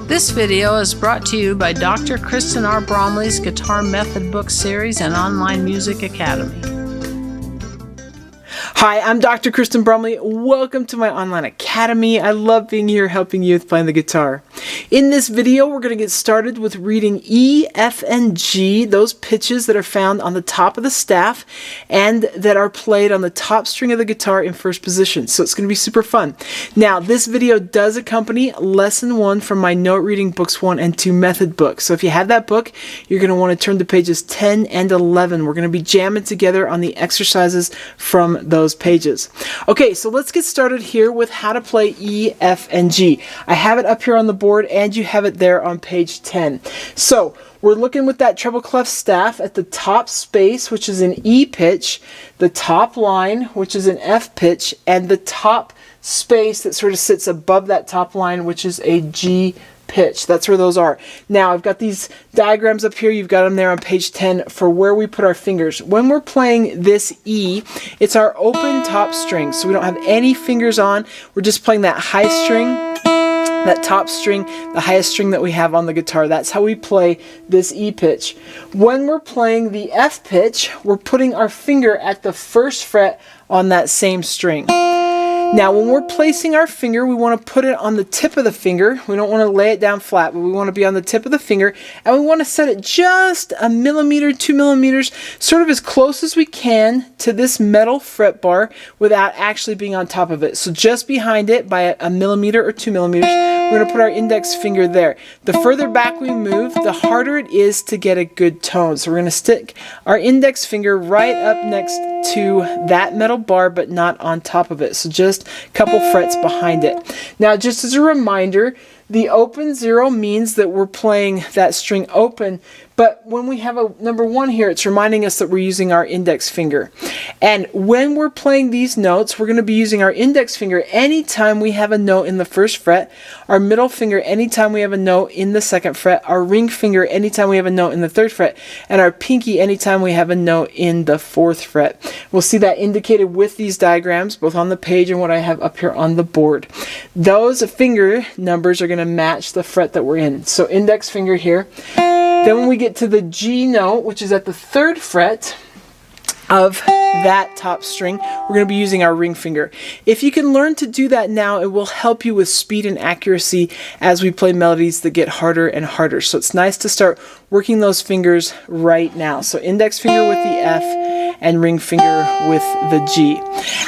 This video is brought to you by Dr. Kristen R. Bromley's Guitar Method Book Series and Online Music Academy. Hi, I'm Dr. Kristen Bromley. Welcome to my online academy. I love being here helping you with playing the guitar. In this video, we're going to get started with reading E, F, and G, those pitches that are found on the top of the staff and that are played on the top string of the guitar in first position. So it's going to be super fun. Now, this video does accompany Lesson 1 from my Note Reading Books 1 and 2 Method book. So if you have that book, you're going to want to turn to pages 10 and 11. We're going to be jamming together on the exercises from those pages. Okay, so let's get started here with how to play E, F, and G. I have it up here on the board and you have it there on page 10. So we're looking with that treble clef staff at the top space, which is an E pitch, the top line, which is an F pitch, and the top space that sort of sits above that top line, which is a G pitch. That's where those are. Now I've got these diagrams up here. You've got them there on page 10 for where we put our fingers. When we're playing this E, it's our open top string. So we don't have any fingers on. We're just playing that high string, that top string, the highest string that we have on the guitar. That's how we play this E pitch. When we're playing the F pitch, we're putting our finger at the first fret on that same string. Now, when we're placing our finger, we want to put it on the tip of the finger. We don't want to lay it down flat, but we want to be on the tip of the finger, and we want to set it just a millimeter, 2 millimeters, sort of as close as we can to this metal fret bar without actually being on top of it. So just behind it by a millimeter or 2 millimeters, we're going to put our index finger there. The further back we move, the harder it is to get a good tone. So we're going to stick our index finger right up next to that metal bar, but not on top of it. So just a couple frets behind it. Now, just as a reminder, the open 0 means that we're playing that string open, but when we have a number 1 here, it's reminding us that we're using our index finger. And when we're playing these notes, we're going to be using our index finger anytime we have a note in the first fret, our middle finger anytime we have a note in the second fret, our ring finger anytime we have a note in the third fret, and our pinky anytime we have a note in the fourth fret. We'll see that indicated with these diagrams, both on the page and what I have up here on the board. Those finger numbers are going to match the fret that we're in. So index finger here. Then when we get to the G note, which is at the third fret of that top string, we're going to be using our ring finger. If you can learn to do that now, it will help you with speed and accuracy as we play melodies that get harder and harder. So it's nice to start working those fingers right now. So index finger with the F and ring finger with the G.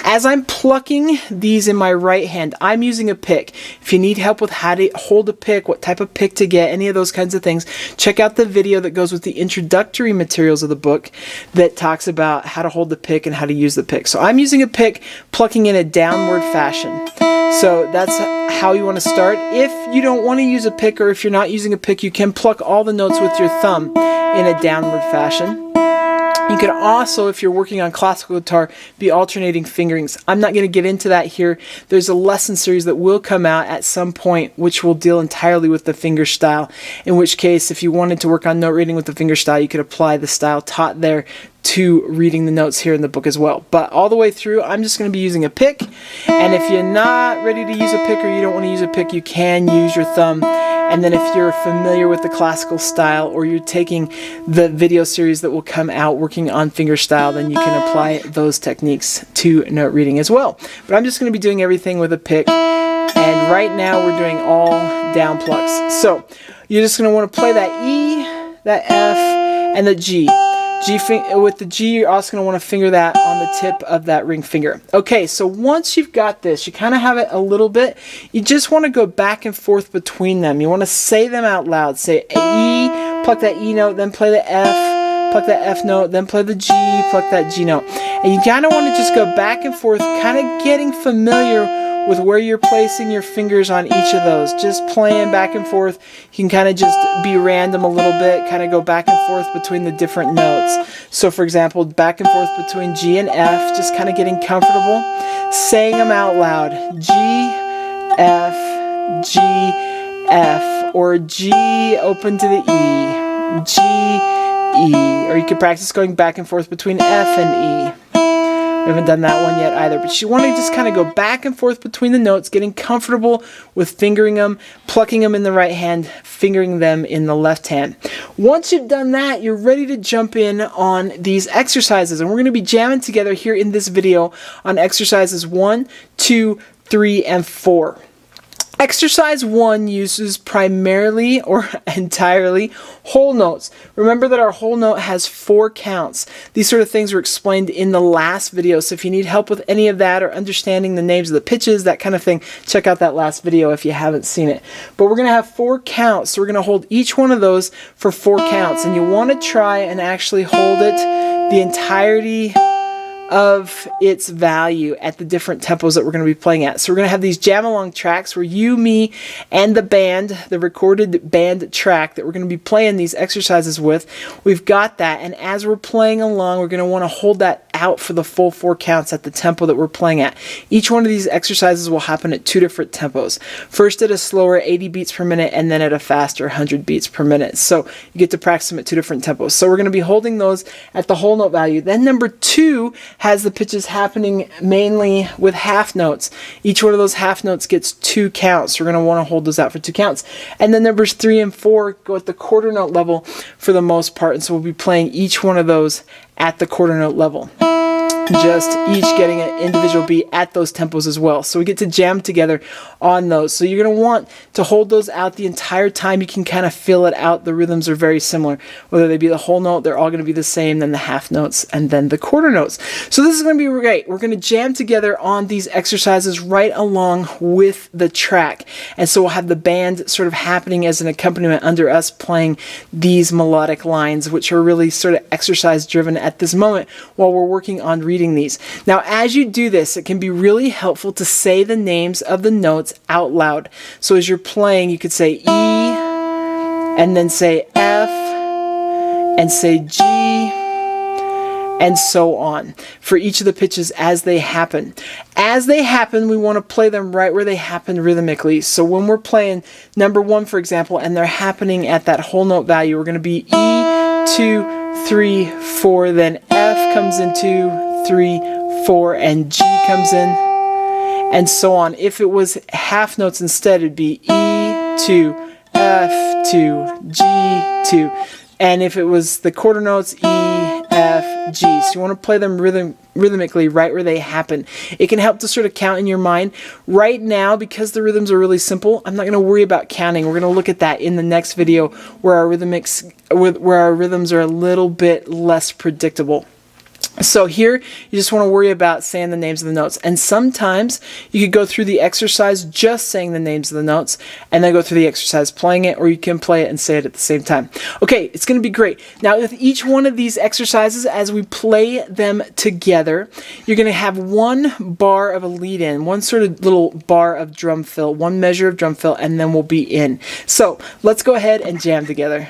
As I'm plucking these in my right hand, I'm using a pick. If you need help with how to hold a pick, what type of pick to get, any of those kinds of things, check out the video that goes with the introductory materials of the book that talks about how to hold the pick and how to use the pick. So I'm using a pick, plucking in a downward fashion. So that's how you want to start. If you don't want to use a pick, or if you're not using a pick, you can pluck all the notes with your thumb in a downward fashion. You can also, if you're working on classical guitar, be alternating fingerings. I'm not going to get into that here. There's a lesson series that will come out at some point which will deal entirely with the finger style, in which case if you wanted to work on note reading with the finger style, you could apply the style taught there to reading the notes here in the book as well. But all the way through, I'm just going to be using a pick, and if you're not ready to use a pick or you don't want to use a pick, you can use your thumb. And then if you're familiar with the classical style, or you're taking the video series that will come out working on finger style, then you can apply those techniques to note reading as well. But I'm just going to be doing everything with a pick, and right now we're doing all down plucks. So you're just going to want to play that E, that F, and the G. With the G, you're also going to want to finger that on the tip of that ring finger. Okay, so once you've got this, you kind of have it a little bit, you just want to go back and forth between them. You want to say them out loud. Say E, pluck that E note, then play the F, pluck that F note, then play the G, pluck that G note. And you kind of want to just go back and forth, kind of getting familiar with where you're placing your fingers on each of those. Just playing back and forth. You can kind of just be random a little bit, kind of go back and forth between the different notes. So for example, back and forth between G and F, just kind of getting comfortable, saying them out loud. G, F, G, F, or G open to the E, G, E, or you could practice going back and forth between F and E. We haven't done that one yet either, but you want to just kind of go back and forth between the notes, getting comfortable with fingering them, plucking them in the right hand, fingering them in the left hand. Once you've done that, you're ready to jump in on these exercises, and we're going to be jamming together here in this video on exercises 1, 2, 3, and 4. Exercise 1 uses primarily or entirely whole notes. Remember that our whole note has 4 counts. These sort of things were explained in the last video, so if you need help with any of that or understanding the names of the pitches, that kind of thing, check out that last video if you haven't seen it. But we're going to have 4 counts, so we're going to hold each one of those for 4 counts, and you want to try and actually hold it the entirety of its value at the different tempos that we're going to be playing at. So we're going to have these jam along tracks where you, me, and the band, the recorded band track that we're going to be playing these exercises with, we've got that, and as we're playing along, we're going to want to hold that out for the full 4 counts at the tempo that we're playing at. Each one of these exercises will happen at 2 different tempos. First at a slower 80 beats per minute, and then at a faster 100 beats per minute. So you get to practice them at 2 different tempos. So we're going to be holding those at the whole note value. Then number 2 has the pitches happening mainly with half notes. Each one of those half notes gets 2 counts. So we're going to want to hold those out for 2 counts. And then numbers 3 and 4 go at the quarter note level for the most part. And so we'll be playing each one of those at the quarter note level. Just each getting an individual beat at those tempos as well. So we get to jam together on those. So you're going to want to hold those out the entire time. You can kind of feel it out. The rhythms are very similar. Whether they be the whole note, they're all going to be the same, then the half notes, and then the quarter notes. So this is going to be great. We're going to jam together on these exercises right along with the track. And so we'll have the band sort of happening as an accompaniment under us playing these melodic lines, which are really sort of exercise driven at this moment while we're working on reading these. Now, as you do this, it can be really helpful to say the names of the notes out loud. So as you're playing, you could say E, and then say F, and say G, and so on for each of the pitches as they happen. As they happen, we want to play them right where they happen rhythmically. So when we're playing number 1, for example, and they're happening at that whole note value, we're going to be E, 2, 3, 4, then F comes into 3, 4, and G comes in, and so on. If it was half notes instead, it'd be E, 2, F, 2, G, 2. And if it was the quarter notes, E, F, G. So you want to play them rhythmically right where they happen. It can help to sort of count in your mind. Right now, because the rhythms are really simple, I'm not going to worry about counting. We're going to look at that in the next video where our rhythms are a little bit less predictable. So here, you just want to worry about saying the names of the notes. And sometimes you could go through the exercise just saying the names of the notes, and then go through the exercise playing it, or you can play it and say it at the same time. Okay, it's going to be great. Now, with each one of these exercises, as we play them together, you're going to have one bar of a lead in, one sort of little bar of drum fill, one measure of drum fill, and then we'll be in. So let's go ahead and jam together.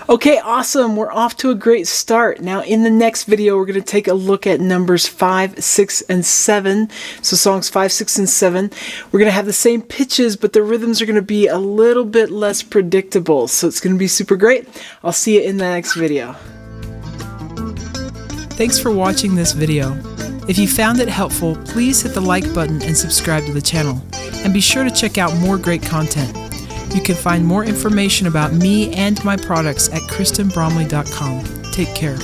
Okay, awesome. We're off to a great start. Now, in the next video, we're going to take a look at numbers 5, 6, and 7. So songs 5, 6, and 7. We're going to have the same pitches, but the rhythms are going to be a little bit less predictable. So it's going to be super great. I'll see you in the next video. Thanks for watching this video. If you found it helpful, please hit the like button and subscribe to the channel. And be sure to check out more great content. You can find more information about me and my products at KristenBromley.com. Take care.